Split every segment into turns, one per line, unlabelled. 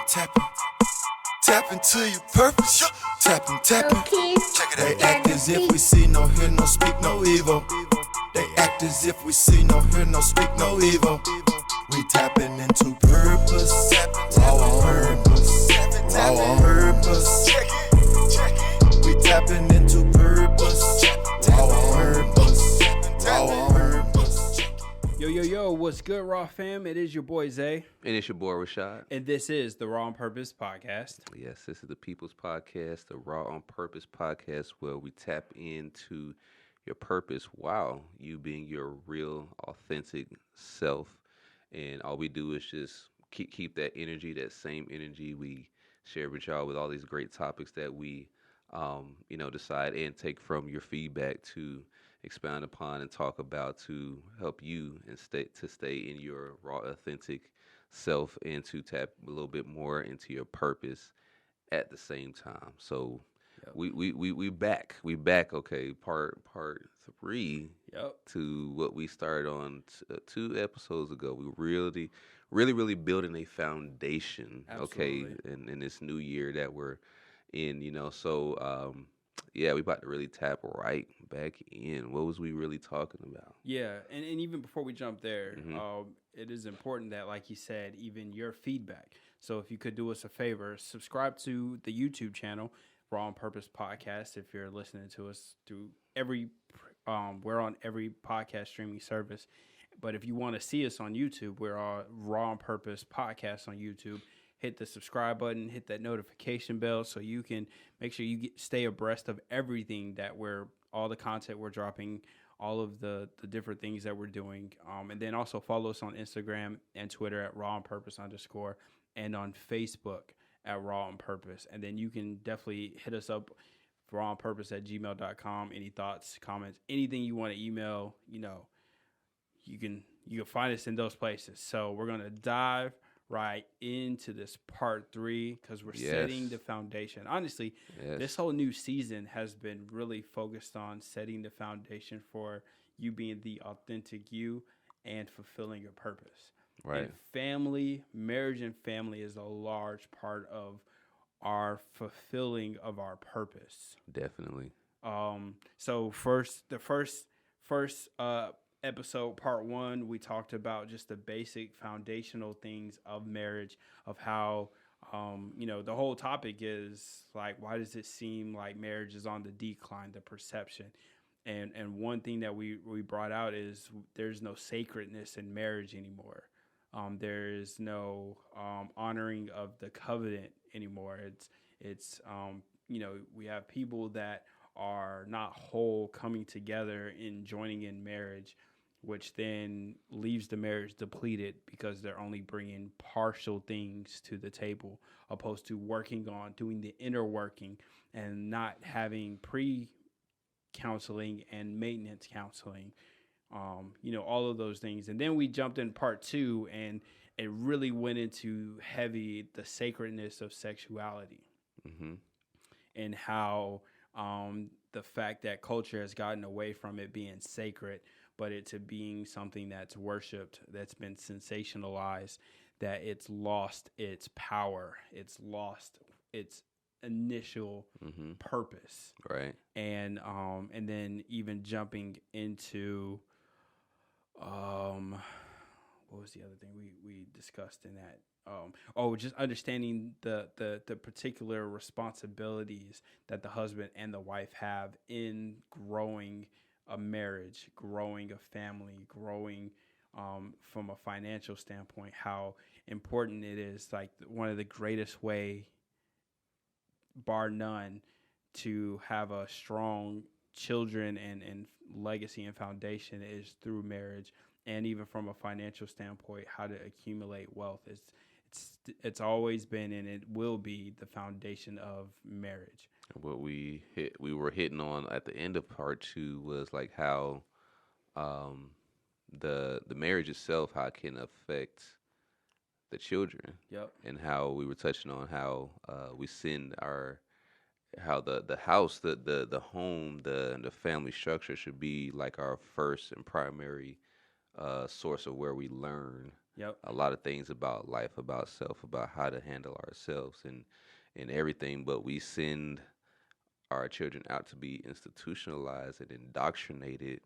tapping. Tap into your purpose. Tapping.
Okay.
Check it out. They act as if we see, no hear, no speak, no evil. They act as if we see, no hear, no speak, no evil. We tapping into purpose. Raw purpose. Raw purpose. We tapping into purpose. Raw purpose. Raw purpose.
Yo, what's good, Raw fam? It is your boy Zay.
And it's your boy Rashad.
And this is the Raw on Purpose podcast.
Yes, this is the People's Podcast, the Raw on Purpose podcast, where we tap into your purpose while you being your real, authentic self. And all we do is just keep that energy, that same energy we share with y'all with all these great topics that we, decide and take from your feedback to expound upon and talk about to help you and stay in your raw, authentic self and to tap a little bit more into your purpose at the same time. So
Yep.
we back. Okay, part 3
Yep.
to what we started on 2 episodes ago. We really building a foundation.
Absolutely.
Okay, in this new year that we're in, So we about to really tap right back in. What was we really talking about?
Yeah, and even before we jump there,
Mhm.
it is important that, like you said, even your feedback. So if you could do us a favor, subscribe to the YouTube channel, Raw on Purpose Podcast. If you're listening to us through we're on every podcast streaming service. But if you want to see us on YouTube, we're on Raw on Purpose Podcast on YouTube. Hit the subscribe button, hit that notification bell so you can make sure you stay abreast of everything that all the content we're dropping, all of the different things that we're doing. And then also follow us on Instagram and Twitter at Raw on Purpose _ and on Facebook at Raw on Purpose. And then you can definitely hit us up, rawonpurpose@gmail.com. Any thoughts, comments, anything you want to email, you can find us in those places. So we're going to dive right into this part 3 because we're setting the foundation. Honestly, this whole new season has been really focused on setting the foundation for you being the authentic you and fulfilling your purpose.
Right.
And marriage and family is a large part of our fulfilling of our purpose.
Definitely.
So the first episode, part 1, we talked about just the basic foundational things of marriage, of how, the whole topic is like, why does it seem like marriage is on the decline, the perception? And one thing that we brought out is there's no sacredness in marriage anymore. There is no honoring of the covenant anymore. It's we have people that are not whole coming together and joining in marriage, which then leaves the marriage depleted because they're only bringing partial things to the table, opposed to working on doing the inner working and not having pre-counseling and maintenance counseling. All of those things. And then we jumped in part 2 and it really went into heavy the sacredness of sexuality.
Mm-hmm.
And how the fact that culture has gotten away from it being sacred, but it to being something that's worshipped, that's been sensationalized, that it's lost its power, it's lost its initial purpose.
Right.
And then even jumping into what was the other thing we discussed in that? Just understanding the particular responsibilities that the husband and the wife have in growing a marriage, growing a family, growing from a financial standpoint, how important it is. Like one of the greatest way, bar none, to have a strong children and legacy and foundation is through marriage. And even from a financial standpoint, how to accumulate wealth. It's always been and it will be the foundation of marriage.
What we were hitting on at the end of part 2 was like how the marriage itself, how it can affect the children.
Yep.
And how we were touching on how we send how the house, the home, the family structure should be like our first and primary source of where we learn
Yep.
a lot of things about life, about self, about how to handle ourselves and everything. But we send our children out to be institutionalized and indoctrinated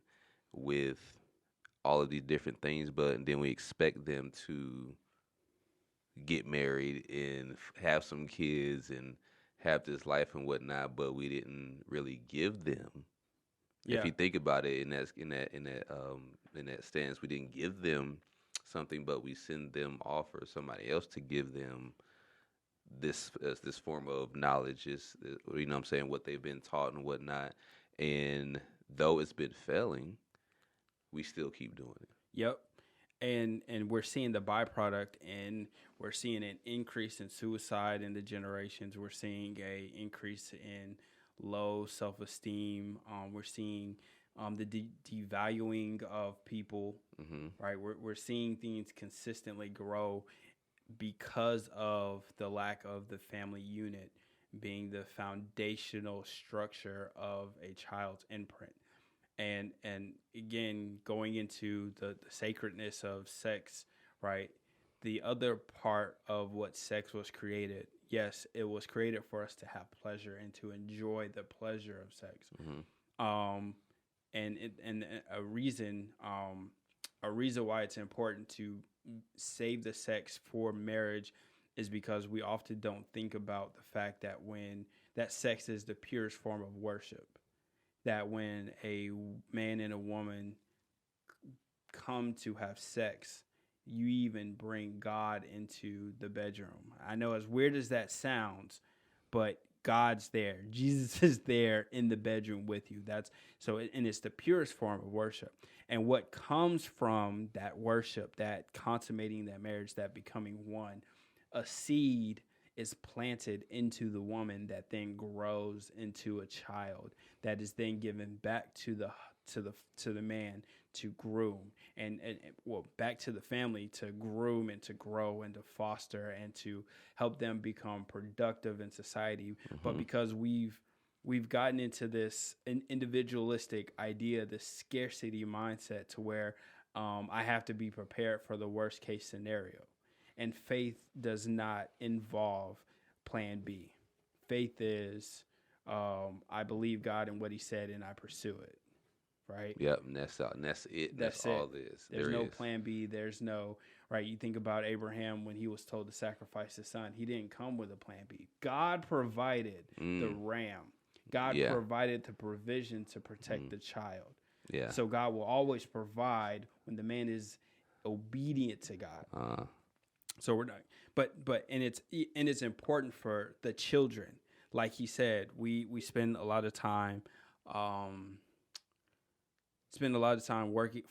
with all of these different things, but then we expect them to get married and have some kids and have this life and whatnot, but we didn't really give them. If
Yeah.
you think about it in that stance, we didn't give them something, but we send them off for somebody else to give them this form of knowledge, is you know what I'm saying, what they've been taught and whatnot. And though it's been failing, we still keep doing it.
Yep. And we're seeing the byproduct, and we're seeing an increase in suicide in the generations. We're seeing a increase in low self-esteem. We're seeing the devaluing of people, right? We're seeing things consistently grow because of the lack of the family unit being the foundational structure of a child's imprint. And again, going into the sacredness of sex, right? The other part of what sex was created, yes, it was created for us to have pleasure and to enjoy the pleasure of sex. And a reason why it's important to save the sex for marriage is because we often don't think about the fact that when that sex is the purest form of worship, that when a man and a woman come to have sex, you even bring God into the bedroom. I know, as weird as that sounds, but God's there. Jesus is there in the bedroom with you. And it's the purest form of worship. And what comes from that worship, that consummating that marriage, that becoming one, a seed is planted into the woman that then grows into a child that is then given back to the man to groom and back to the family to groom and to grow and to foster and to help them become productive in society. But because we've gotten into this individualistic idea, this scarcity mindset, to where I have to be prepared for the worst case scenario. And faith does not involve plan B. Faith is, I believe God and what he said, and I pursue it. Right?
Yep, and that's it. That's all this.
There's no plan B. There's no, right? You think about Abraham when he was told to sacrifice his son. He didn't come with a plan B. God provided the ram. God provided the provision to protect the child.
Yeah.
So God will always provide when the man is obedient to God. So we're not, but it's important for the children. Like he said, we spend a lot of time,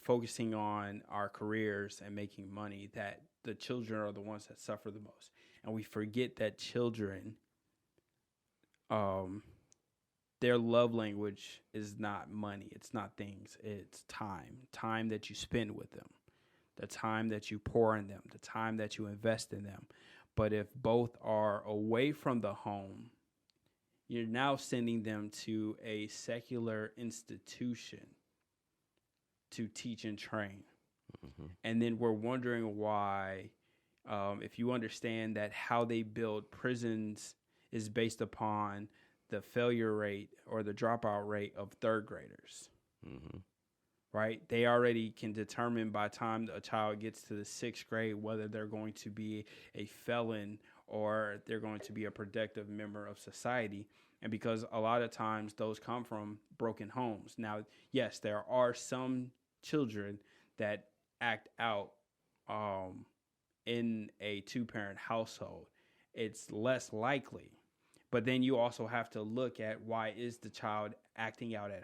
focusing on our careers and making money. That the children are the ones that suffer the most, and we forget that children, their love language is not money. It's not things. It's time that you spend with them. The time that you pour in them, the time that you invest in them. But if both are away from the home, you're now sending them to a secular institution to teach and train. And then we're wondering why, if you understand that how they build prisons is based upon the failure rate or the dropout rate of third graders. Right? They already can determine by the time a child gets to the 6th grade whether they're going to be a felon or they're going to be a productive member of society. And because a lot of times those come from broken homes. Now, yes, there are some children that act out in a 2-parent household. It's less likely. But then you also have to look at, why is the child acting out at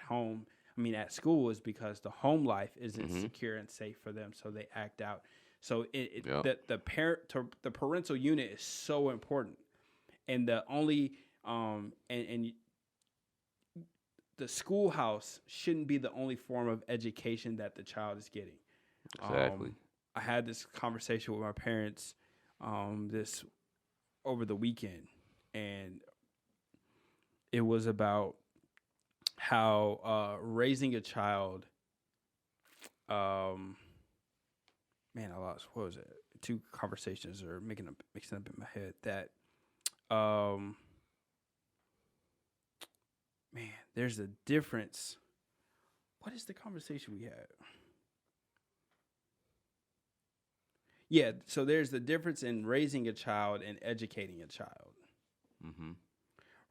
school, is because the home life isn't secure and safe for them, so they act out. So the parental unit is so important, and the only and the schoolhouse shouldn't be the only form of education that the child is getting.
Exactly.
I had this conversation with my parents this over the weekend, and it was about how raising a child, I lost, what was it? two conversations are mixing up in my head that, man, there's a difference. What is the conversation we had? Yeah, so there's the difference in raising a child and educating a child.
Mm-hmm.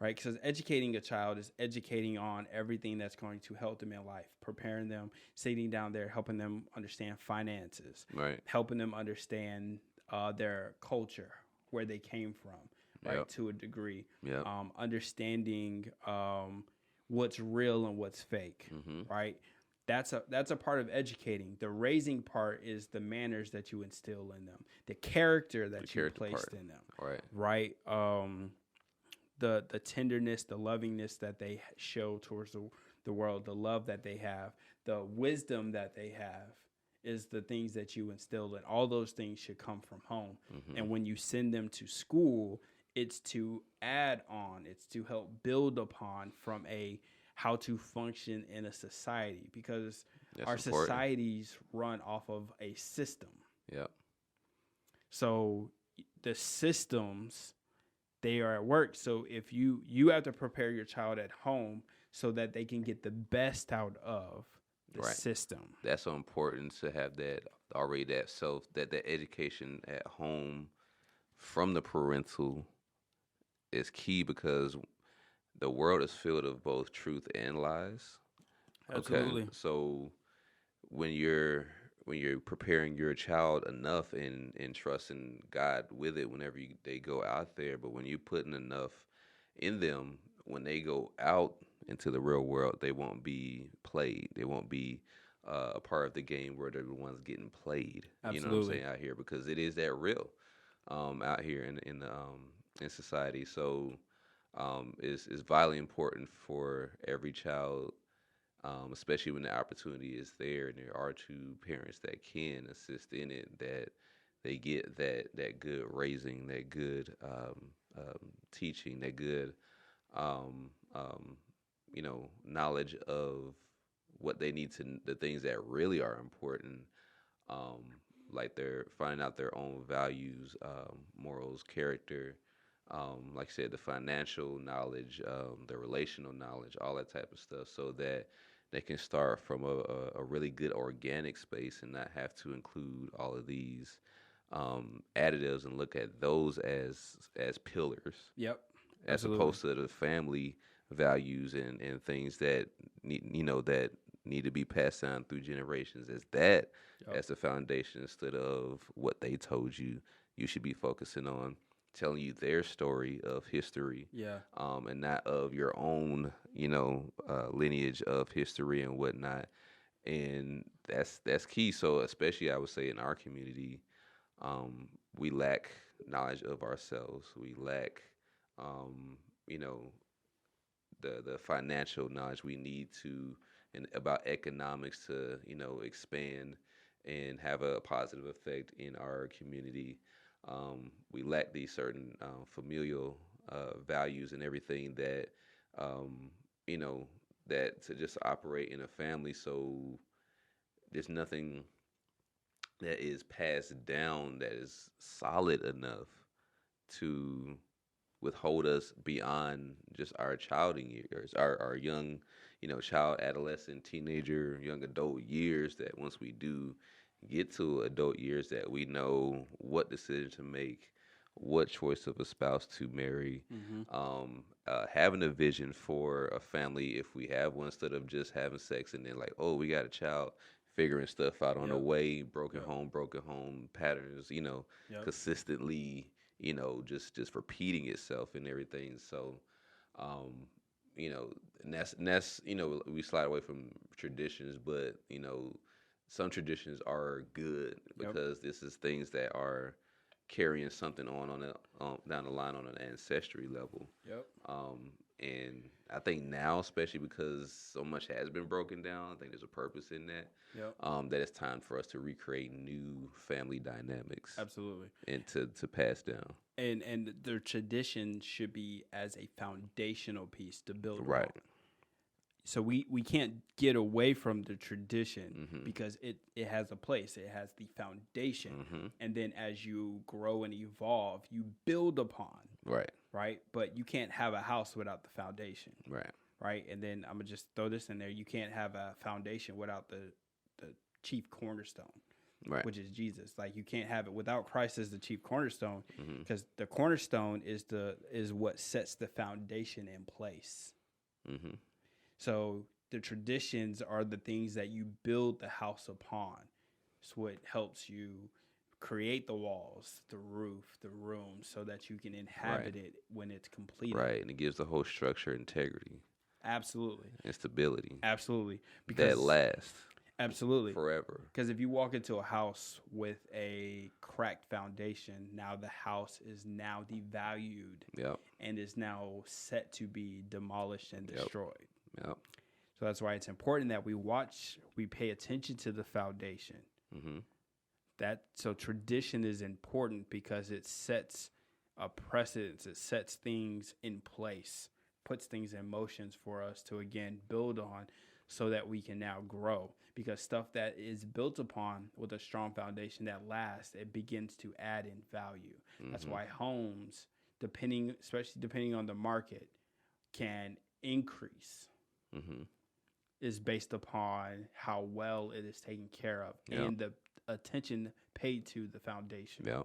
Right? Because educating a child is educating on everything that's going to help them in life, preparing them, sitting down there, helping them understand finances,
Right.
helping them understand their culture, where they came from, right?
Yep.
To a degree,
Yep.
Understanding what's real and what's fake,
Mm-hmm.
right? That's a part of educating. The raising part is the manners that you instill in them, the character that you placed in them,
Right.
right? The tenderness, the lovingness that they show towards the world, the love that they have, the wisdom that they have is the things that you instill in. All those things should come from home.
Mm-hmm.
And when you send them to school, it's to add on, it's to help build upon from a how to function in a society, because
That's
our
important.
societies run off of a system.
Yep.
So the systems, they are at work. So if you have to prepare your child at home so that they can get the best out of the
Right.
system.
That's so important to have that already, that education at home from the parental is key, because the world is filled of both truth and lies.
Absolutely.
Okay. So when you're preparing your child enough and trusting God with it whenever they go out there, but when you're putting enough in them, when they go out into the real world, they won't be played. They won't be a part of the game where they're the ones getting played.
Absolutely.
You know what I'm saying, out here, because it is that real out here in society. So is vitally important for every child, especially when the opportunity is there and there are two parents that can assist in it, that they get that good raising, that good teaching, that good um, um, knowledge of what they need to, the things that really are important, um, like they're finding out their own values, morals, character, like I said, the financial knowledge, the relational knowledge, all that type of stuff, so that they can start from a really good organic space and not have to include all of these additives and look at those as pillars.
Yep.
As
Absolutely.
opposed to the family values and things that that need to be passed down through generations, as that as the foundation, instead of what they told you should be focusing on, telling you their story of history,
Yeah.
and not of your own lineage of history and whatnot. And that's key. So especially, I would say, in our community, we lack knowledge of ourselves. We lack you know, the financial knowledge we need to, and about economics to, expand and have a positive effect in our community. We lack these certain familial values and everything that, you know, that to just operate in a family. So there's nothing that is passed down that is solid enough to withhold us beyond just our childing years, our young, child, adolescent, teenager, young adult years, that once we do get to adult years, that we know what decision to make, what choice of a spouse to marry, having a vision for a family if we have one, instead of just having sex and then like, oh, we got a child, figuring stuff out on the way, broken home patterns, consistently, just repeating itself and everything. So, and that's we slide away from traditions, but some traditions are good because this is things that are carrying something on down the line on an ancestry level.
Yep.
And I think now, especially because so much has been broken down, I think there's a purpose in that.
Yep.
That it's time for us to recreate new family dynamics.
Absolutely.
And to pass down.
And their tradition should be as a foundational piece to build
right.
on. So we can't get away from the tradition
Mhm.
because it has a place. It has the foundation.
Mhm.
And then as you grow and evolve, you build upon,
Right.
right? But you can't have a house without the foundation,
Right.
right? And then I'm going to just throw this in there. You can't have a foundation without the chief cornerstone,
Right.
which is Jesus. Like you can't have it without Christ as the chief cornerstone,
Mhm.
because the cornerstone is what sets the foundation in place.
Mhm.
So the traditions are the things that you build the house upon. It's what helps you create the walls, the roof, the room, so that you can inhabit it when it's completed.
Right, and it gives the whole structure integrity
Absolutely.
and stability
Absolutely.
that lasts
Absolutely.
forever.
Because if you walk into a house with a cracked foundation, now the house is now devalued
Yep.
and is now set to be demolished and destroyed.
Yep.
So that's why it's important that we pay attention to the foundation.
Mm-hmm.
So tradition is important because it sets a precedence. It sets things in place, puts things in motions for us to, again, build on so that we can now grow. Because stuff that is built upon with a strong foundation that lasts, it begins to add in value.
Mm-hmm.
That's why homes, especially depending on the market, can increase.
Mm-hmm.
Is based upon how well it is taken care of and the attention paid to the foundation.
Yeah.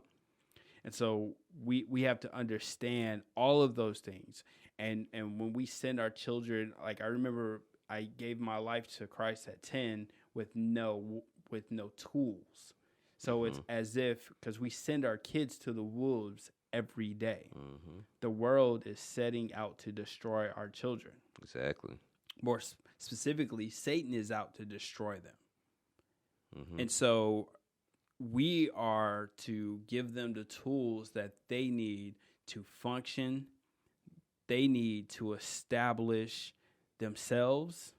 And so we have to understand all of those things. And when we send our children, like I remember I gave my life to Christ at 10 with no tools. So it's as if, because we send our kids to the wolves every day.
Mm-hmm.
The world is setting out to destroy our children.
Exactly.
More specifically, Satan is out to destroy them.
Mm-hmm.
And so we are to give them the tools that they need to function. They need to establish themselves,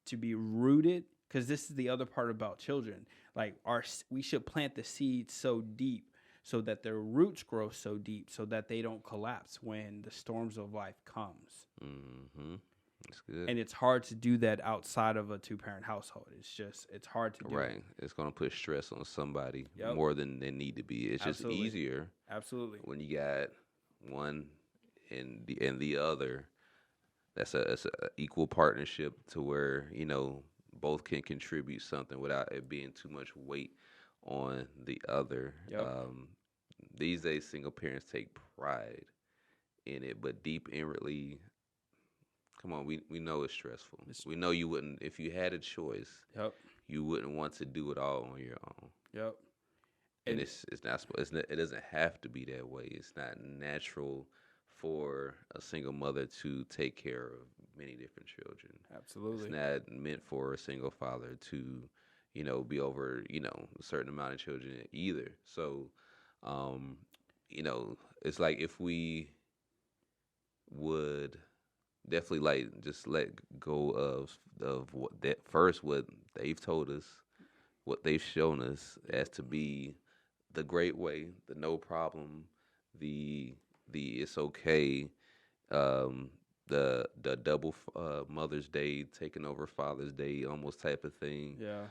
to be rooted, because this is the other part about children. Like we should plant the seeds so deep so that their roots grow so deep so that they don't collapse when the storms of life comes.
Mm-hmm. That's good.
And it's hard to do that outside of a two-parent household. It's hard to do.
Right. It's going to put stress on somebody
Yep.
more than they need to be. It's
Absolutely.
just easier.
Absolutely.
When you got one and the other. That's a equal partnership to where, both can contribute something without it being too much weight on the other.
Yep.
These days, single parents take pride in it, but deep inwardly, come on, we know it's stressful. We know you wouldn't, if you had a choice,
Yep.
you wouldn't want to do it all on your own.
Yep.
And it doesn't have to be that way. It's not natural for a single mother to take care of many different children.
Absolutely.
It's not meant for a single father to, be over, a certain amount of children either. So, it's like if we would definitely just let go of what they've told us, what they've shown us as to be the great way, the no problem, the it's okay, the double Mother's Day taking over Father's Day almost type of thing.
Yeah.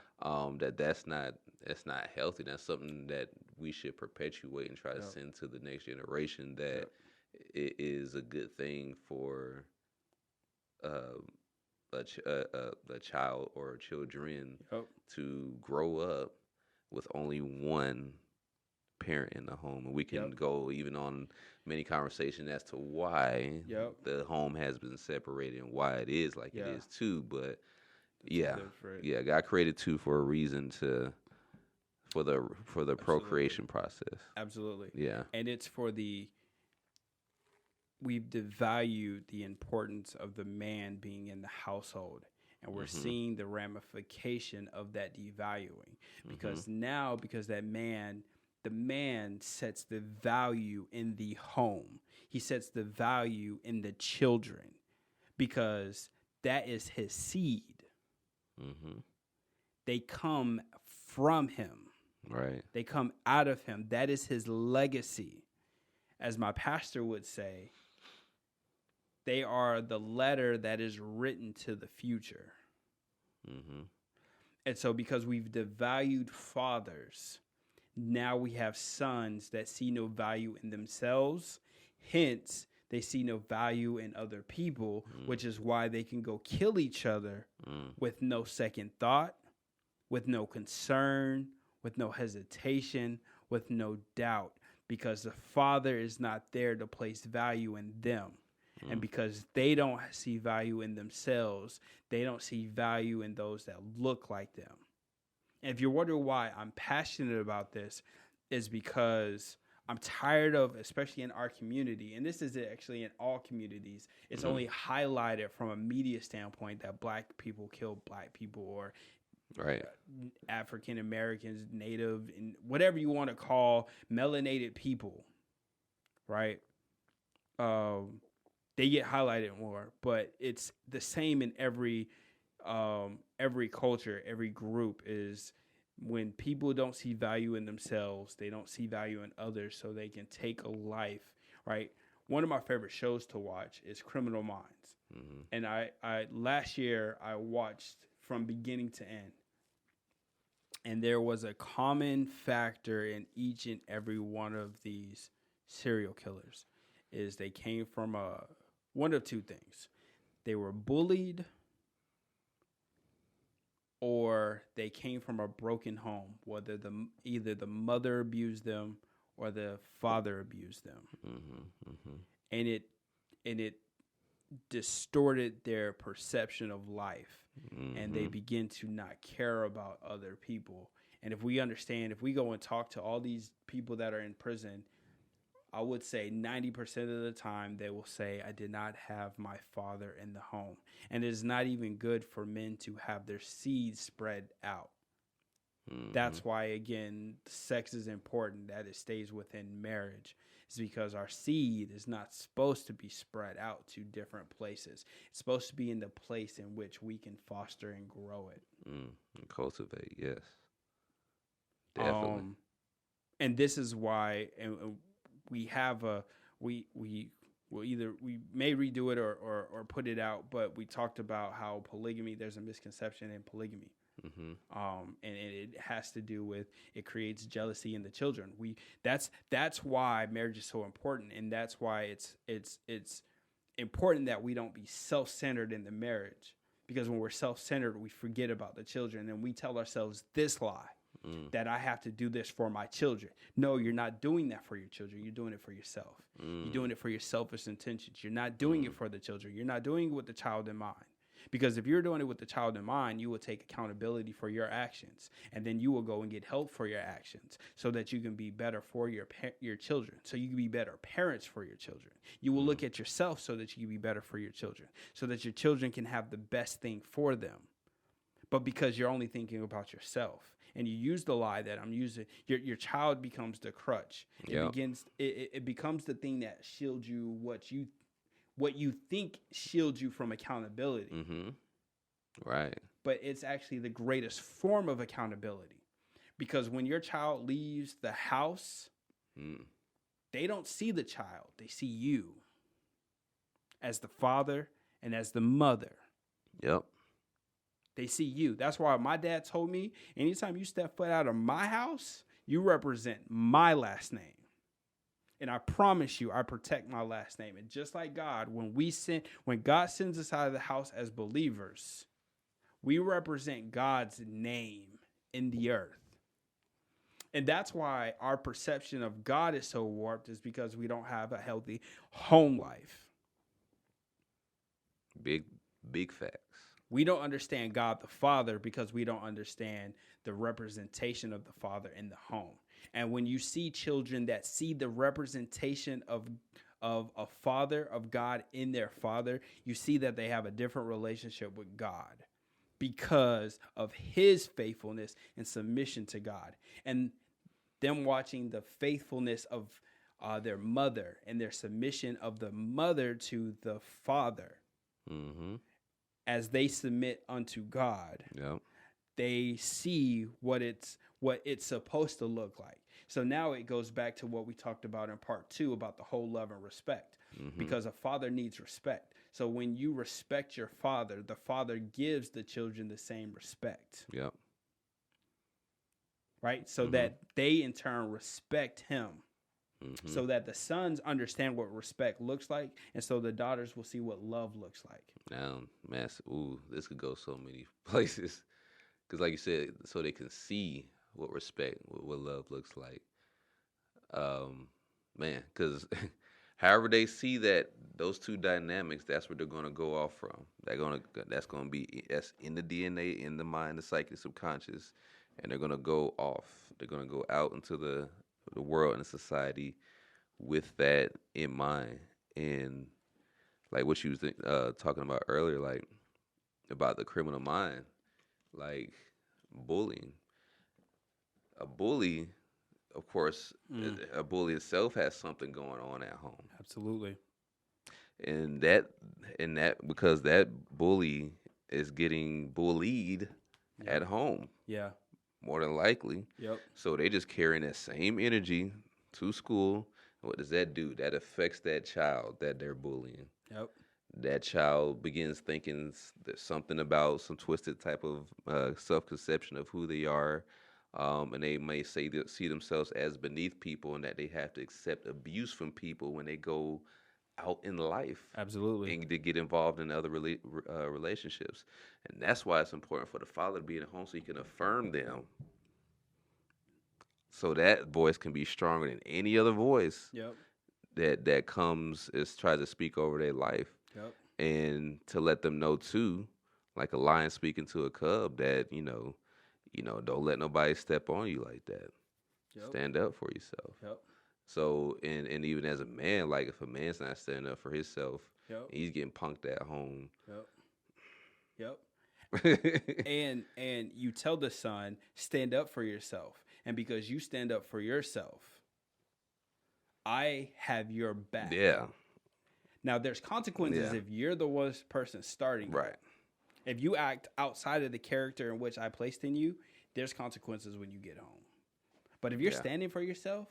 That's not healthy. That's something that we should perpetuate and try to send to the next generation. That it is a good thing for a child or children to grow up with only one parent in the home. And we can go even on many conversations as to why the home has been separated and why it is like it is too. But God created two for a reason, for the procreation process.
Absolutely.
Yeah.
And it's we've devalued the importance of the man being in the household. And we're seeing the ramification of that devaluing. Because now, the man sets the value in the home. He sets the value in the children because that is his seed.
Mm-hmm.
They come from him.
Right.
They come out of him. That is his legacy. As my pastor would say, They are the letter that is written to the future.
Mm-hmm.
And so because we've devalued fathers, now we have sons that see no value in themselves. Hence, they see no value in other people, which is why they can go kill each other with no second thought, with no concern, with no hesitation, with no doubt, because the father is not there to place value in them. And because they don't see value in themselves, they don't see value in those that look like them. And if you're wondering why I'm passionate about this, is because I'm tired of, especially in our community, and this is actually in all communities, it's only highlighted from a media standpoint that black people kill black people, or
Right.
African Americans, Native, and whatever you want to call melanated people, right? They get highlighted more, but it's the same in every culture, every group. Is when people don't see value in themselves, they don't see value in others, so they can take a life, right? One of my favorite shows to watch is Criminal Minds. And I last year I watched from beginning to end. And there was a common factor in each and every one of these serial killers, is they came from one of two things. They were bullied, or they came from a broken home, whether either the mother abused them or the father abused them. And it distorted their perception of life, and they begin to not care about other people. And if we go and talk to all these people that are in prison, I would say 90% of the time they will say, I did not have my father in the home. And it is not even good for men to have their seed spread out. That's why, again, sex is important, that it stays within marriage. It's because our seed is not supposed to be spread out to different places. It's supposed to be in the place in which we can foster and grow it.
And cultivate, yes. Definitely.
And this is why, we have we may redo it or put it out, but we talked about how polygamy, there's a misconception in polygamy. And it has to do with, it creates jealousy in the children. That's why marriage is so important, and that's why it's important that we don't be self-centered in the marriage, because when we're self-centered, we forget about the children, and we tell ourselves this lie, that I have to do this for my children. No, you're not doing that for your children. You're doing it for yourself. You're doing it for your selfish intentions. You're not doing it for the children. You're not doing it with the child in mind. Because if you're doing it with the child in mind, you will take accountability for your actions, and then you will go and get help for your actions, so that you can be better for your children, so you can be better parents for your children. You will look at yourself so that you can be better for your children, so that your children can have the best thing for them. But because you're only thinking about yourself, and you use the lie that I'm using, your child becomes the crutch. It becomes the thing that shields you, what you think shields you from accountability.
Right.
But it's actually the greatest form of accountability, because when your child leaves the house, they don't see the child. They see you as the father and as the mother.
Yep.
They see you. That's why my dad told me, anytime you step foot out of my house, you represent my last name. And I promise you, I protect my last name. And just like God, when God sends us out of the house as believers, we represent God's name in the earth. And that's why our perception of God is so warped, is because we don't have a healthy home life.
Big facts.
We don't understand God the Father because we don't understand the representation of the Father in the home. And when you see children that see the representation of a father, of God in their father, you see that they have a different relationship with God because of his faithfulness and submission to God. And them watching the faithfulness of their mother and their submission of the mother to the father. As they submit unto God, they see what it's supposed to look like. So now it goes back to what we talked about in part 2 about the whole love and respect, because a father needs respect. So when you respect your father, the father gives the children the same respect.
Yep.
Right? So that they in turn respect him. So that the sons understand what respect looks like, and so the daughters will see what love looks like.
Now, massive. Ooh, this could go so many places. Because, like you said, so they can see what respect, what love looks like. Man, because however they see that those two dynamics, that's what they're going to go off from. That's in the DNA, in the mind, the psyche, subconscious, and they're going to go off. They're going to go out into the world and society with that in mind. And like what you was talking about earlier, like about the criminal mind, like bullying. A bully, of course, a bully itself has something going on at home.
Absolutely.
And that because that bully is getting bullied at home.
Yeah.
More than likely.
Yep.
So they just carrying that same energy to school. What does that do? That affects that child that they're bullying.
Yep.
That child begins thinking there's something about some twisted type of self-conception of who they are. And they may see themselves as beneath people, and that they have to accept abuse from people when they go out in life.
Absolutely.
And to get involved in other relationships. And that's why it's important for the father to be in the home so he can affirm them. So that voice can be stronger than any other voice.
Yep.
That comes tries to speak over their life.
Yep.
And to let them know too, like a lion speaking to a cub, that don't let nobody step on you like that.
Yep.
Stand up for yourself.
Yep.
So and even as a man, like if a man's not standing up for himself, he's getting punked at home.
Yep. Yep. and you tell the son, stand up for yourself. And because you stand up for yourself, I have your back.
Yeah.
Now there's consequences if you're the worst person starting.
Right.
If you act outside of the character in which I placed in you, there's consequences when you get home. But if you're standing for yourself,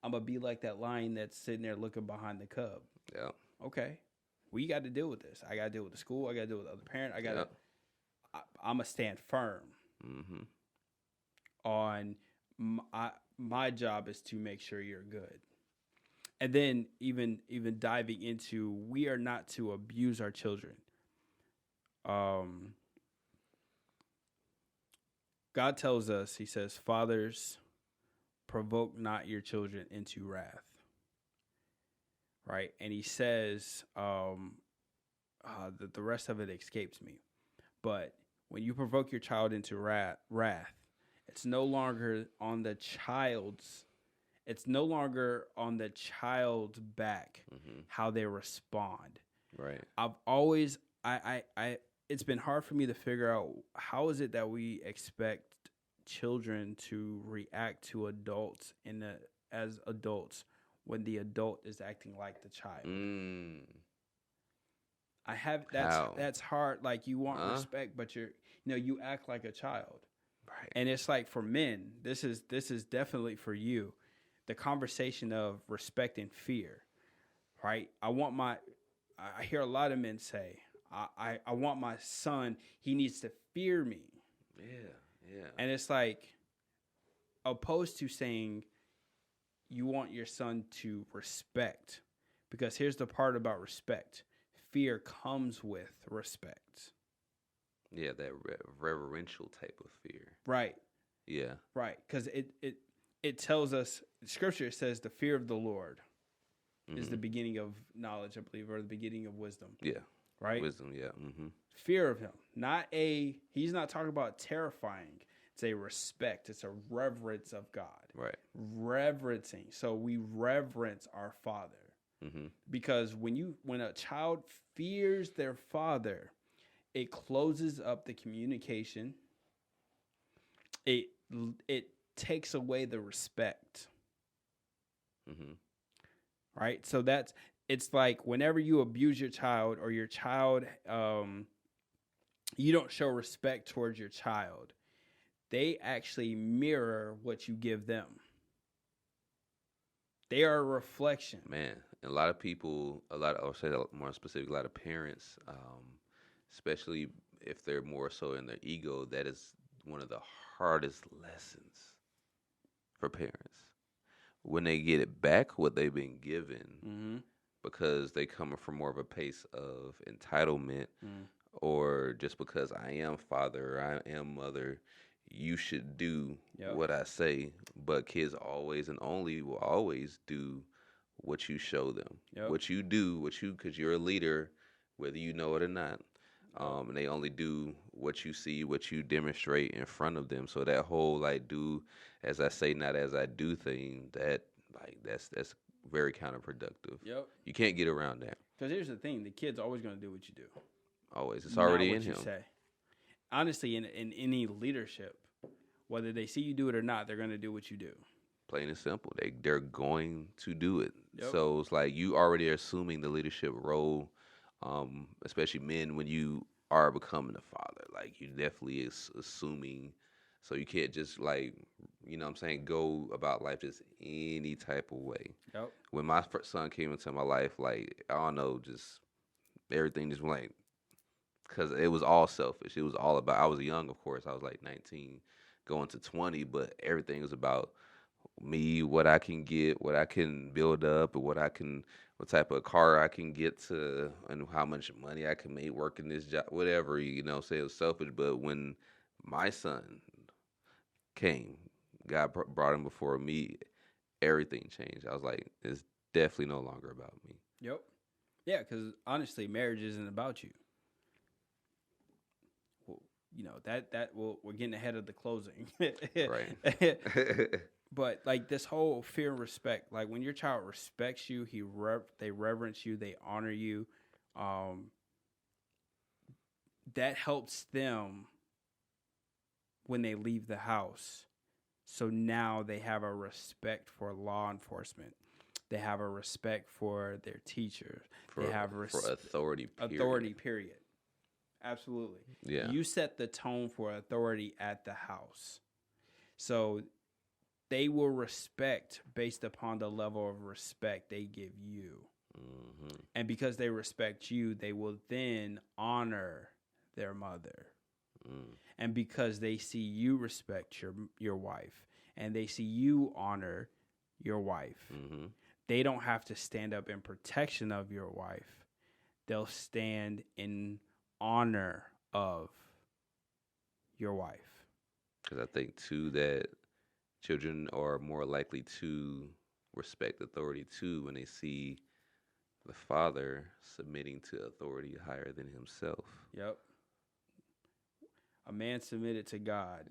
I'm going to be like that lion that's sitting there looking behind the cub.
Yeah.
Okay. We got to deal with this. I got to deal with the school. I got to deal with the other parent. I'm going to stand firm on my job is to make sure you're good. And then even diving into, we are not to abuse our children. God tells us, he says, fathers, provoke not your children into wrath. Right? And he says, the rest of it escapes me. But when you provoke your child into wrath, it's no longer on the child's back how they respond.
Right.
I've always it's been hard for me to figure out how is it that we expect children to react to adults as adults when the adult is acting like the child. That's hard. Like you want respect, but you act like a child.
Right.
And it's like for men, this is definitely for you. The conversation of respect and fear. Right? I hear a lot of men say, I want my son, he needs to fear me.
Yeah.
And it's like, opposed to saying you want your son to respect. Because here's the part about respect. Fear comes with respect.
Yeah, that reverential type of fear.
Right.
Yeah.
Right. Because it tells us, Scripture says the fear of the Lord is the beginning of knowledge, I believe, or the beginning of wisdom.
Yeah.
Right?
Wisdom, yeah.
Fear of him. He's not talking about terrifying. It's a respect. It's a reverence of God.
Right.
Reverencing. So we reverence our Father. Because when a child fears their father, it closes up the communication. It takes away the respect. Right? So it's like whenever you abuse your child or your child, you don't show respect towards your child, they actually mirror what you give them. They are a reflection.
Man, and a lot of people, or say that more specific, a lot of parents, especially if they're more so in their ego, that is one of the hardest lessons for parents. When they get it back, what they've been given,
Mm-hmm.
because they come from more of a place of entitlement, or just because I am father, or I am mother, you should do
Yep.
what I say. But kids always and only will always do what you show them.
Yep.
What you do, because you're a leader, whether you know it or not. And they only do what you see, what you demonstrate in front of them. So that whole like do as I say, not as I do thing, that's very counterproductive.
Yep.
You can't get around that.
Because here's the thing: the kid's always going to do what you do.
Always, it's
Not
already
what
in
you
him.
say. Honestly, in any leadership, whether they see you do it or not, they're going to do what you do.
Plain and simple, they're going to do it.
Yep.
So it's like you already are assuming the leadership role, especially men when you are becoming a father. Like you definitely is assuming. So you can't just like, what I'm saying, go about life just any type of way.
Yep.
When my first son came into my life, like I don't know, just everything just went like, because it was all selfish. It was all about. I was young, of course. I was like 19, going to 20, but everything was about me, what I can get, what I can build up, or what type of car I can get to, and how much money I can make working this job, whatever, say it was selfish. But when my son came, God brought him before me, everything changed. I was like, it's definitely no longer about me.
Yep. Yeah, because honestly, marriage isn't about you. Well, we're getting ahead of the closing.
Right.
But like this whole fear and respect, like when your child respects you, they reverence you, they honor you. That helps them when they leave the house. So now they have a respect for law enforcement. They have a respect for their teachers. They have
for authority. Period.
Authority. Period. Absolutely.
Yeah.
You set the tone for authority at the house. So they will respect based upon the level of respect they give you. Mm-hmm. And because they respect you, they will then honor their mother. Mm. And because they see you respect your wife and they see you honor your wife, mm-hmm. they don't have to stand up in protection of your wife. They'll stand in honor of your wife.
Because I think, too, that children are more likely to respect authority, too, when they see the father submitting to authority higher than himself.
Yep. A man submitted to God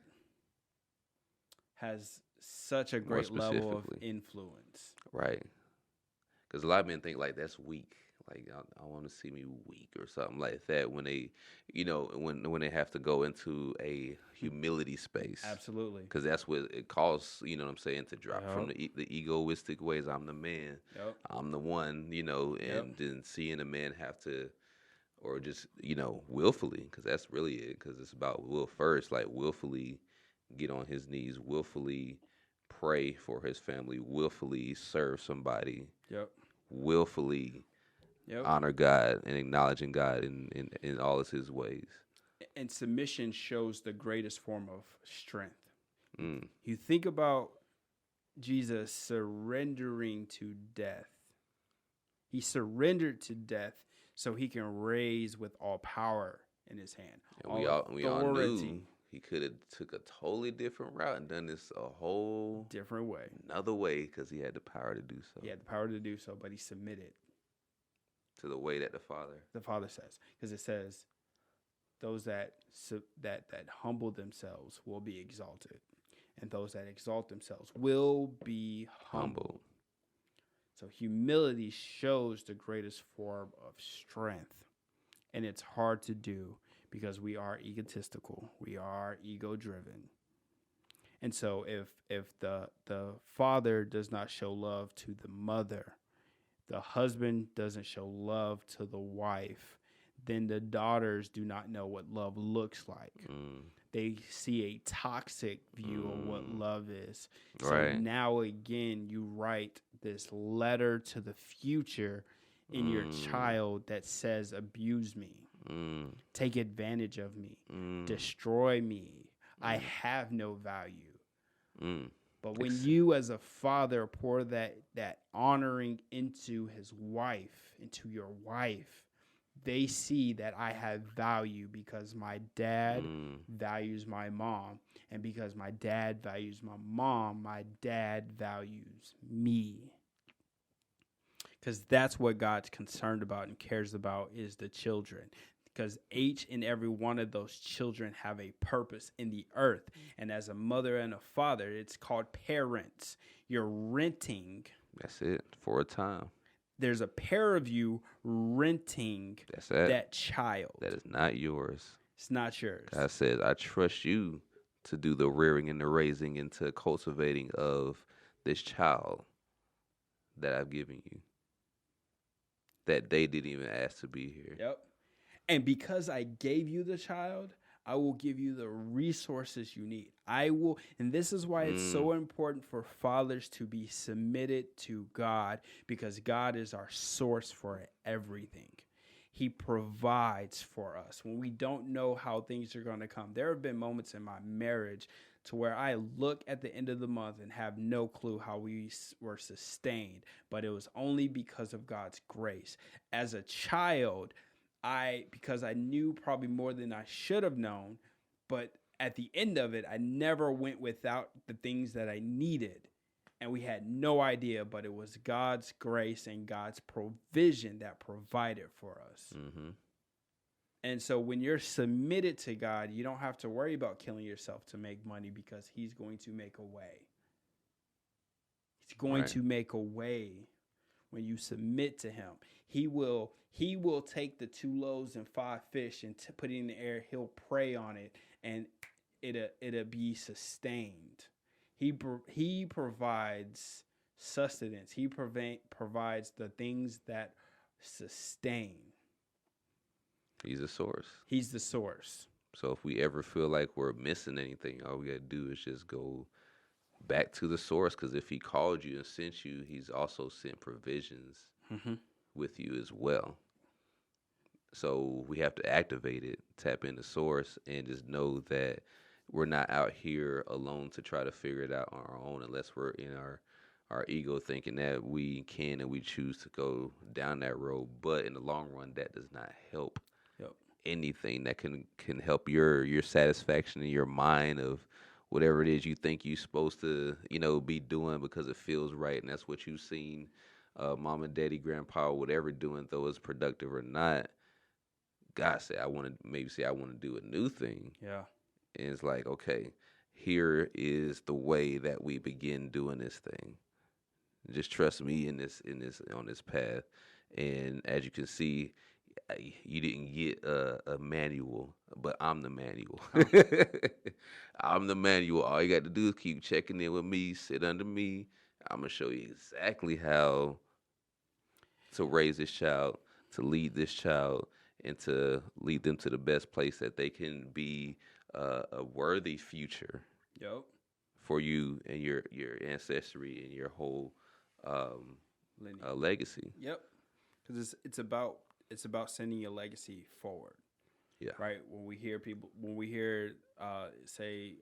has such a great level of influence.
Right. Because a lot of men think, like, that's weak. Like, I want to see me weak or something like that when they, when they have to go into a humility space.
Absolutely.
Because that's what it calls, to drop from the egoistic ways. I'm the man.
Yep.
I'm the one, and then seeing a man have to, or just, willfully, because that's really it, because it's about will first, like willfully get on his knees, willfully pray for his family, willfully serve somebody, willfully honor God and acknowledging God in all of his ways.
And submission shows the greatest form of strength. Mm. You think about Jesus surrendering to death. He surrendered to death so he can raise with all power in his hand.
And we all knew he could have took a totally different route and done this a whole
different way.
Another way, because he had the power to do so.
He had the power to do so, but he submitted
to the way that the Father
says. Because it says, those that humble themselves will be exalted, and those that exalt themselves will be humbled. So humility shows the greatest form of strength, and it's hard to do because we are egotistical, we are ego-driven. And so if the father does not show love to the mother, the husband doesn't show love to the wife, then the daughters do not know what love looks like. Mm. they see a toxic view of what love is. So
Right.
now again, you write this letter to the future in your child that says, abuse me, take advantage of me, destroy me. I have no value. But when you as a father pour that honoring into into your wife, they see that I have value because my dad values my mom. And because my dad values my mom, my dad values me. Because that's what God's concerned about and cares about is the children. Because each and every one of those children have a purpose in the earth. And as a mother and a father, it's called parents. You're renting.
That's it. For a time.
There's a pair of you renting that child.
That is not yours.
It's not yours.
God says, I trust you to do the rearing and the raising and to cultivating of this child that I've given you. That they didn't even ask to be here.
Yep. And because I gave you the child, I will give you the resources you need. I will, and this is why it's so important for fathers to be submitted to God, because God is our source for everything. He provides for us when we don't know how things are going to come. There have been moments in my marriage to where I look at the end of the month and have no clue how we were sustained, but it was only because of God's grace. As a child, because I knew probably more than I should have known, but at the end of it, I never went without the things that I needed. And we had no idea, but it was God's grace and God's provision that provided for us. Mm-hmm. And so when you're submitted to God, you don't have to worry about killing yourself to make money because he's going to make a way. He's going to make a way when you submit to him. He will take the 2 loaves and 5 fish and put it in the air. He'll pray on it, and it'll be sustained. He provides sustenance. He provides the things that sustain.
He's the source.
He's the source.
So if we ever feel like we're missing anything, all we got to do is just go back to the source, because if he called you and sent you, he's also sent provisions with you as well. So we have to activate it, tap into source, and just know that we're not out here alone to try to figure it out on our own, unless we're in our ego thinking that we can and we choose to go down that road. But in the long run, that does not help anything. That can help your satisfaction in your mind of whatever it is you think you're supposed to, be doing because it feels right, and that's what you've seen mom and daddy, grandpa, whatever doing, though it's productive or not. God said, I want to do a new thing. Yeah. And it's like, okay, here is the way that we begin doing this thing. Just trust me on this path. And as you can see, you didn't get a manual, but I'm the manual. I'm the manual. All you got to do is keep checking in with me, sit under me. I'm going to show you exactly how to raise this child, to lead this child, and to lead them to the best place that they can be a worthy future for you and your ancestry and your whole legacy. Yep,
because it's about sending your legacy forward. Yeah. Right. When we hear say,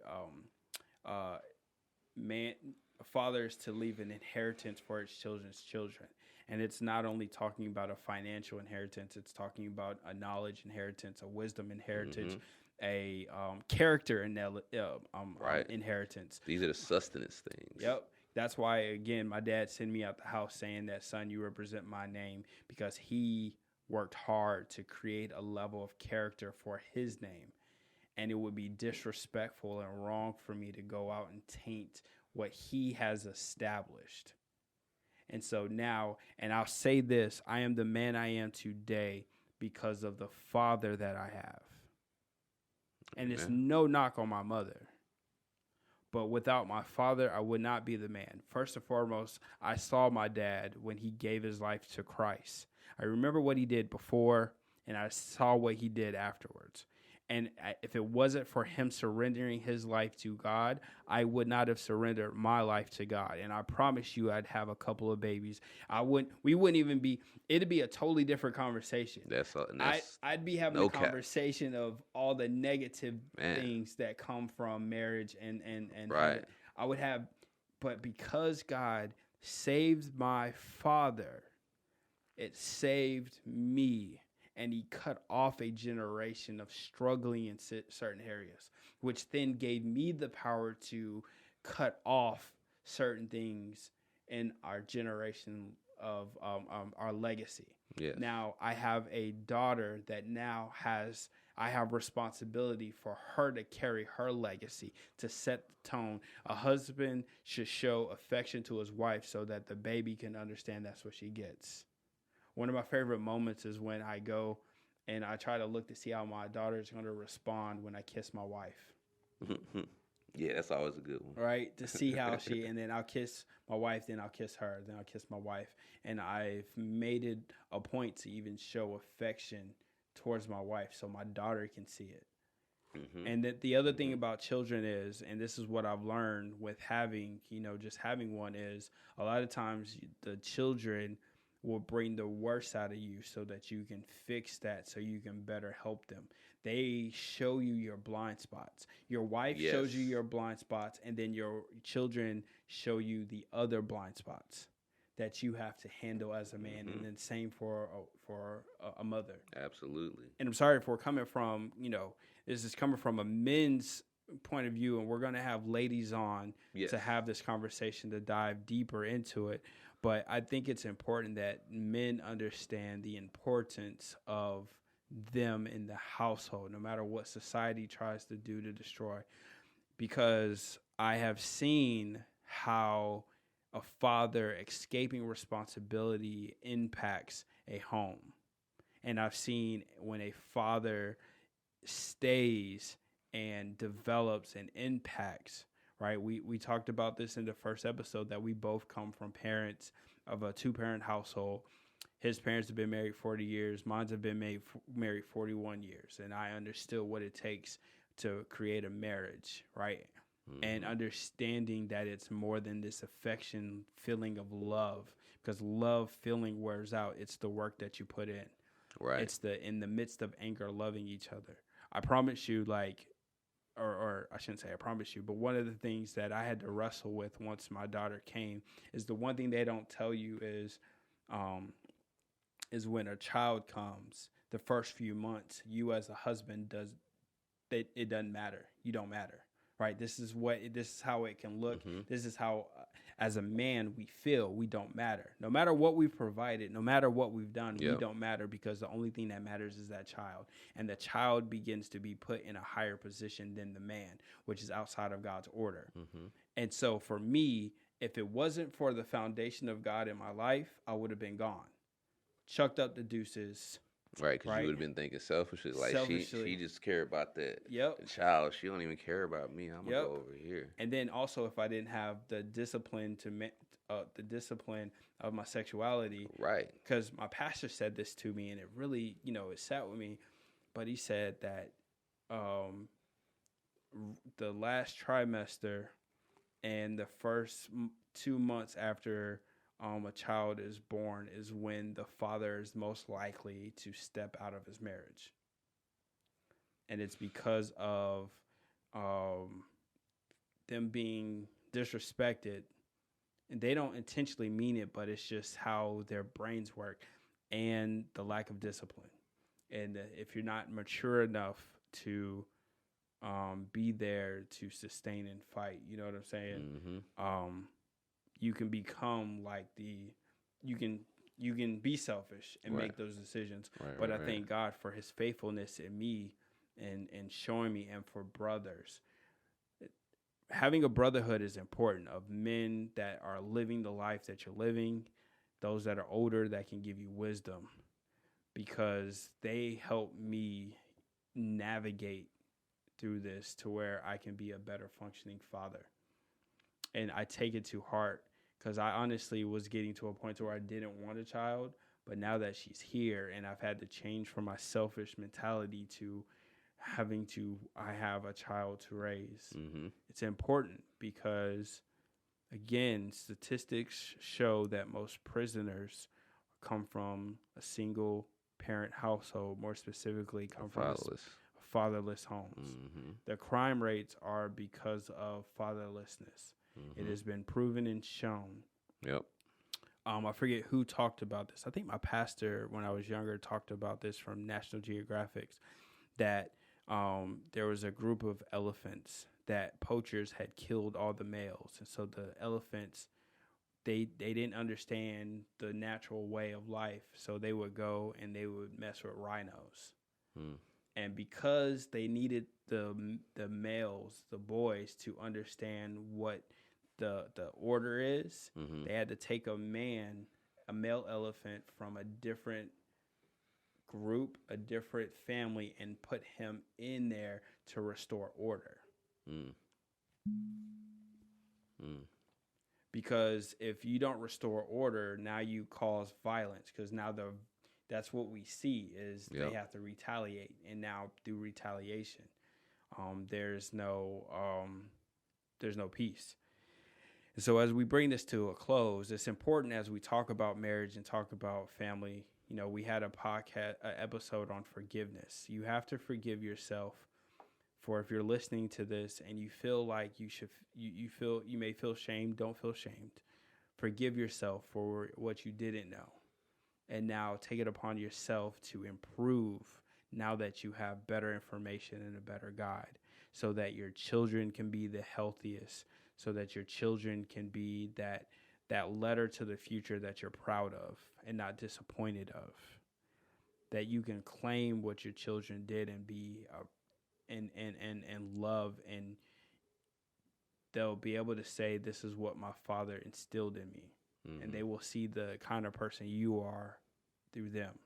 fathers to leave an inheritance for its children's children. And it's not only talking about a financial inheritance, it's talking about a knowledge inheritance, a wisdom inheritance, a character inheritance.
These are the sustenance things.
Yep. That's why, again, my dad sent me out the house saying that, son, you represent my name, because he worked hard to create a level of character for his name. And it would be disrespectful and wrong for me to go out and taint what he has established. And so now, and I'll say this, I am the man I am today because of the father that I have. And it's no knock on my mother. But without my father, I would not be the man. First and foremost, I saw my dad when he gave his life to Christ. I remember what he did before, and I saw what he did afterwards. And if it wasn't for him surrendering his life to God, I would not have surrendered my life to God. And I promise you, I'd have a couple of babies. We wouldn't even be, it'd be a totally different conversation. I'd be having a conversation of all the negative things that come from marriage and
right.
I would have, but because God saved my father, it saved me. And he cut off a generation of struggling in certain areas, which then gave me the power to cut off certain things in our generation of our legacy.
Yes.
Now I have a daughter that now I have responsibility for her to carry her legacy, to set the tone. A husband should show affection to his wife so that the baby can understand that's what she gets. One of my favorite moments is when I go and I try to look to see how my daughter is going to respond when I kiss my wife.
Yeah, that's always a good one.
Right? To see how and then I'll kiss my wife, then I'll kiss her, then I'll kiss my wife. And I've made it a point to even show affection towards my wife so my daughter can see it. Mm-hmm. And the other thing about children is, and this is what I've learned with having, just having one, is a lot of times the children will bring the worst out of you so that you can fix that, so you can better help them. They show you your blind spots. Your wife shows you your blind spots, and then your children show you the other blind spots that you have to handle as a man. Mm-hmm. And then same for a mother.
Absolutely.
And I'm sorry for coming from, this is coming from a men's point of view, and we're going to have ladies on to have this conversation to dive deeper into it. But I think it's important that men understand the importance of them in the household, no matter what society tries to do to destroy. Because I have seen how a father escaping responsibility impacts a home. And I've seen when a father stays and develops and impacts. Right, we talked about this in the first episode, that we both come from parents of a 2-parent household. His parents have been married 40 years. Mine have been married 41 years. And I understood what it takes to create a marriage, right? Mm-hmm. And understanding that it's more than this affection, feeling of love, because love feeling wears out. It's the work that you put in.
Right.
It's in the midst of anger, loving each other. I promise you, or I shouldn't say I promise you, but one of the things that I had to wrestle with once my daughter came is the one thing they don't tell you is when a child comes, the first few months, you as a husband it doesn't matter. You don't matter, right? This is how it can look. Mm-hmm. This is how, as a man, we feel we don't matter. No matter what we've provided, no matter what we've done, we don't matter, because the only thing that matters is that child. And the child begins to be put in a higher position than the man, which is outside of God's order. Mm-hmm. And so for me, if it wasn't for the foundation of God in my life, I would have been gone. Chucked up the deuces.
Right, because you would have been thinking selfishly. Like, she just cared about the child. She don't even care about me. I'm going to go over here.
And then also, if I didn't have the discipline of my sexuality.
Right.
Because my pastor said this to me, and it really, it sat with me. But he said that the last trimester and the first 2 months after a child is born is when the father is most likely to step out of his marriage. And it's because of them being disrespected. And they don't intentionally mean it, but it's just how their brains work, and the lack of discipline. And if you're not mature enough to be there to sustain and fight, you know what I'm saying? Mm-hmm. You can become like you can be selfish and make those decisions. But I thank God for his faithfulness in me and showing me, and for brothers. Having a brotherhood is important, of men that are living the life that you're living, those that are older that can give you wisdom, because they help me navigate through this to where I can be a better functioning father. And I take it to heart, because I honestly was getting to a point where I didn't want a child. But now that she's here, and I've had to change from my selfish mentality to I have a child to raise.
Mm-hmm.
It's important because, again, statistics show that most prisoners come from a single parent household, more specifically, come from
Fatherless.
fatherless homes.
Mm-hmm.
The crime rates are because of fatherlessness. It
Mm-hmm.
has been proven and shown.
Yep.
I forget who talked about this. I think my pastor, when I was younger, talked about this from National Geographic, that there was a group of elephants that poachers had killed all the males. And so the elephants, they didn't understand the natural way of life. So they would go and they would mess with rhinos.
Mm.
And because they needed the males, the boys, to understand what the order is,
Mm-hmm.
they had to take a male elephant from a different group, a different family, and put him in there to restore order.
Mm. Mm.
Because if you don't restore order, now you cause violence. Because now that's what we see is
Yep.
they have to retaliate, and now through retaliation, there's no peace. And so as we bring this to a close, it's important as we talk about marriage and talk about family. You know, we had a episode on forgiveness. You have to forgive yourself for if you're listening to this and you feel like you may feel shame. Don't feel shamed. Forgive yourself for what you didn't know. And now take it upon yourself to improve now that you have better information and a better guide so that your children can be the healthiest, so that your children can be that letter to the future that you're proud of and not disappointed of. That you can claim what your children did and be and love, and they'll be able to say, this is what my father instilled in me.
Mm-hmm.
And they will see the kind of person you are through them.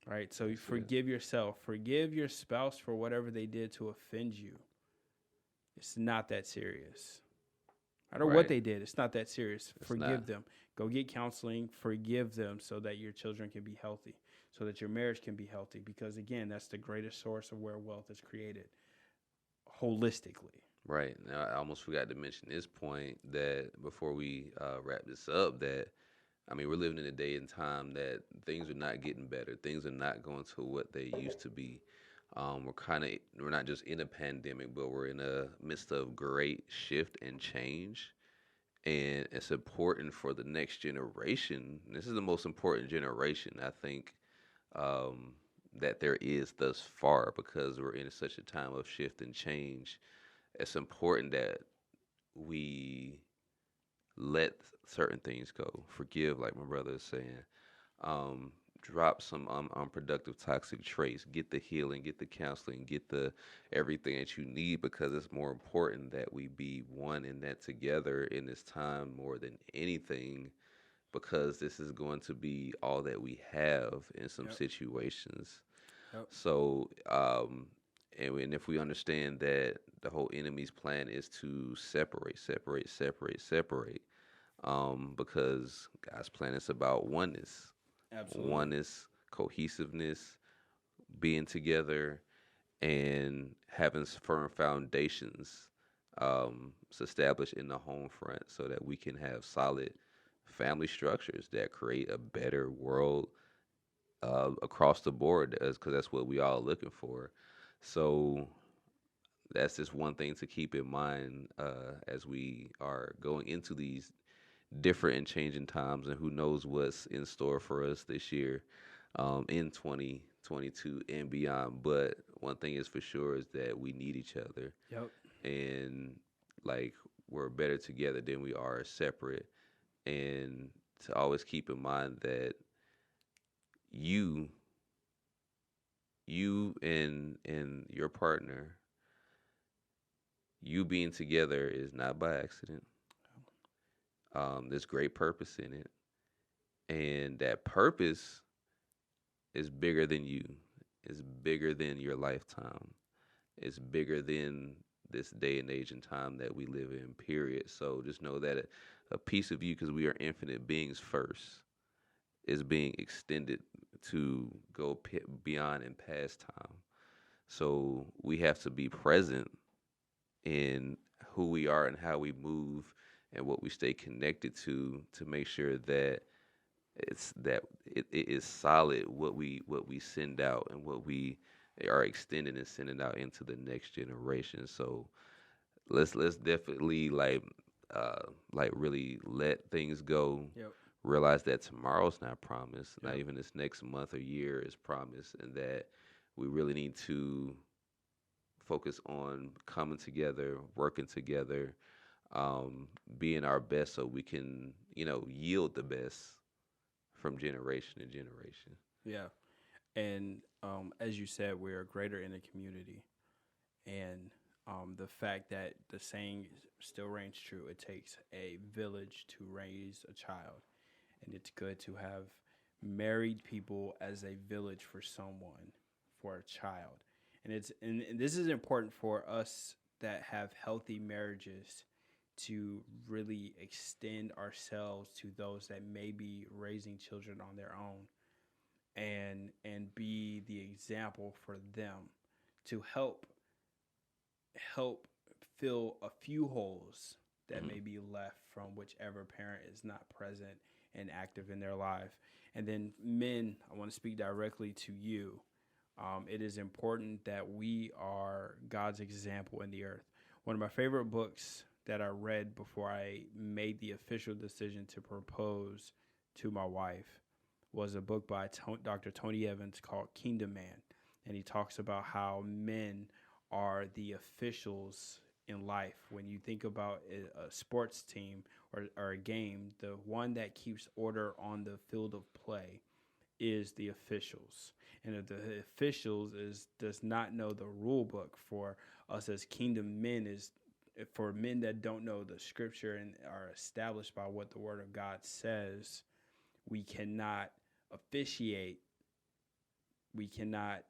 Right? So you forgive yourself. Forgive your spouse for whatever they did to offend you. It's not that serious. I don't know what they did. It's not that serious. Forgive them. Go get counseling. Forgive them so that your children can be healthy, so that your marriage can be healthy. Because, again, that's the greatest source of where wealth is created holistically.
Right. Now, I almost forgot to mention this point that before we wrap this up, that, I mean, we're living in a day and time that things are not getting better. Things are not going to what they used to be. We're not just in a pandemic, but we're in the midst of great shift and change. And it's important for the next generation. This is the most important generation, I think, that there is thus far, because we're in such a time of shift and change. It's important that we let certain things go. Forgive, like my brother is saying. Drop some unproductive, toxic traits. Get the healing, get the counseling, get the everything that you need, because it's more important that we be one in that together in this time more than anything, because this is going to be all that we have in some situations.
Yep.
So, and if we understand that the whole enemy's plan is to separate, because God's plan is about oneness.
Absolutely.
Oneness, cohesiveness, being together, and having firm foundations established in the home front, so that we can have solid family structures that create a better world across the board, because that's what we all looking for. So that's just one thing to keep in mind as we are going into these different and changing times, and who knows what's in store for us this year in 2022 and beyond. But one thing is for sure is that we need each other.
Yep.
And like, we're better together than we are separate. And to always keep in mind that you and your partner, you being together is not by accident. There's great purpose in it, and that purpose is bigger than you. It's bigger than your lifetime. It's bigger than this day and age and time that we live in, period. So just know that a piece of you, because we are infinite beings first, is being extended to go beyond and past time. So we have to be present in who we are and how we move and what we stay connected to make sure that it is solid what we send out and what we are extending and sending out into the next generation. So let's definitely like really let things go.
Yep.
Realize that tomorrow's not promised, not
Yep.
even this next month or year is promised, and that we really need to focus on coming together, working together, being our best so we can, yield the best from generation to generation.
Yeah. And as you said, we are greater in the community. And the fact that the saying still reigns true, it takes a village to raise a child. And it's good to have married people as a village for someone, for a child. And this is important for us that have healthy marriages to really extend ourselves to those that may be raising children on their own, and be the example for them to help fill a few holes that may be left from whichever parent is not present and active in their life. And then men, I want to speak directly to you. It is important that we are God's example in the earth. One of my favorite books that I read before I made the official decision to propose to my wife was a book by Dr. Tony Evans called Kingdom Man. And he talks about how men are the officials in life. When you think about a sports team or a game, the one that keeps order on the field of play is the officials. And if the officials does not know the rule book, for us as kingdom men, is for men that don't know the scripture and are established by what the word of God says, we cannot officiate. We cannot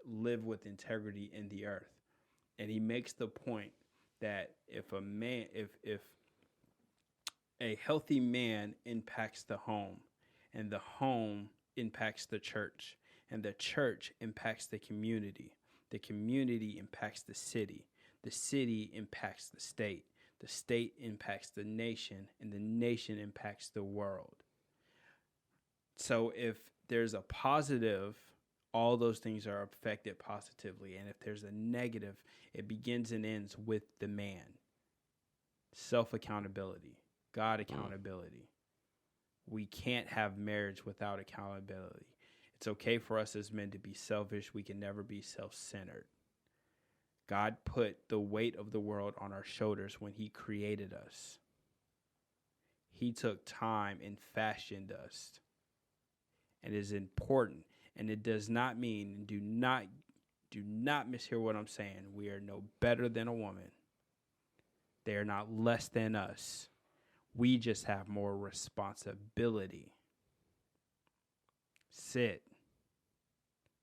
live with integrity in the earth. And he makes the point that if a healthy man impacts the home, and the home impacts the church, and the church impacts the community impacts the city impacts the state impacts the nation, and the nation impacts the world. So if there's a positive, all those things are affected positively. And if there's a negative, it begins and ends with the man. Self-accountability, God accountability. We can't have marriage without accountability. It's okay for us as men to be selfish. We can never be self-centered. God put the weight of the world on our shoulders when he created us. He took time and fashioned us. And it is important. And it does not mean, do not mishear what I'm saying, we are no better than a woman. They are not less than us. We just have more responsibility. Sit.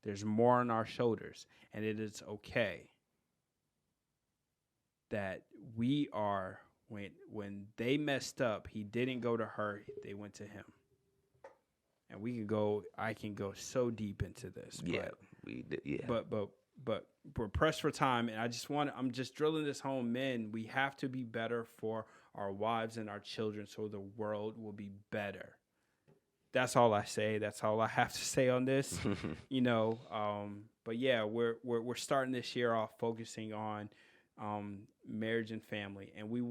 There's more on our shoulders. And it is okay that we are, when they messed up, he didn't go to her, they went to him. And I can go so deep into this.
Yeah, we did. Yeah.
But we're pressed for time, and I'm just drilling this home, men. We have to be better for our wives and our children, so the world will be better. That's all I say. That's all I have to say on this. But yeah, we're starting this year off focusing on marriage and family, and we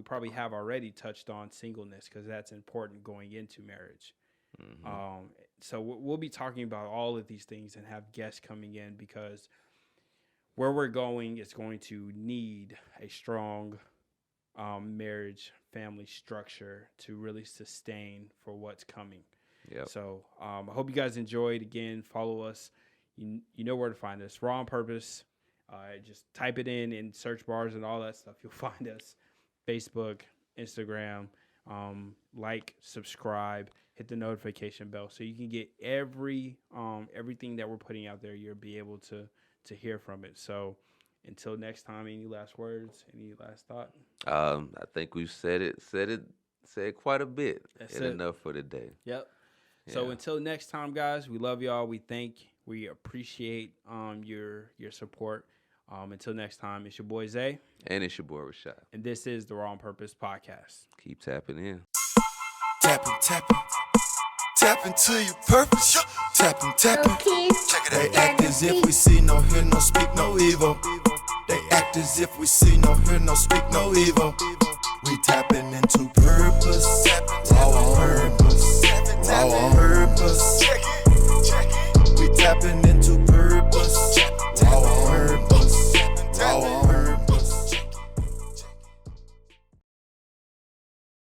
probably have already touched on singleness because that's important going into marriage. Mm-hmm. So we'll be talking about all of these things and have guests coming in, because where we're going is going to need a strong marriage family structure to really sustain for what's coming.
Yep.
So I hope you guys enjoyed. Again, follow us. You know where to find us. Raw on Purpose. Just type it in search bars and all that stuff. You'll find us. Facebook, Instagram. Like, subscribe, hit the notification bell so you can get everything that we're putting out there. You'll be able to hear from it. So until next time, any last words, any last thought?
I think we've said quite a bit.
That's
and
it.
Enough for today.
Yep. So until next time, guys, we love y'all. We appreciate your support. Until next time, it's your boy Zay.
And it's your boy Rashad.
And this is the Raw on Purpose podcast.
Keep tapping in.
Tapping, tapping. Tap into your purpose. Tapping, tapping. Check it out. They act as if we see, no hear, no speak, no evil. They act as if we see, no hear, no speak, no evil. We tapping into purpose. Raw on purpose. Raw on purpose. We tapping into purpose.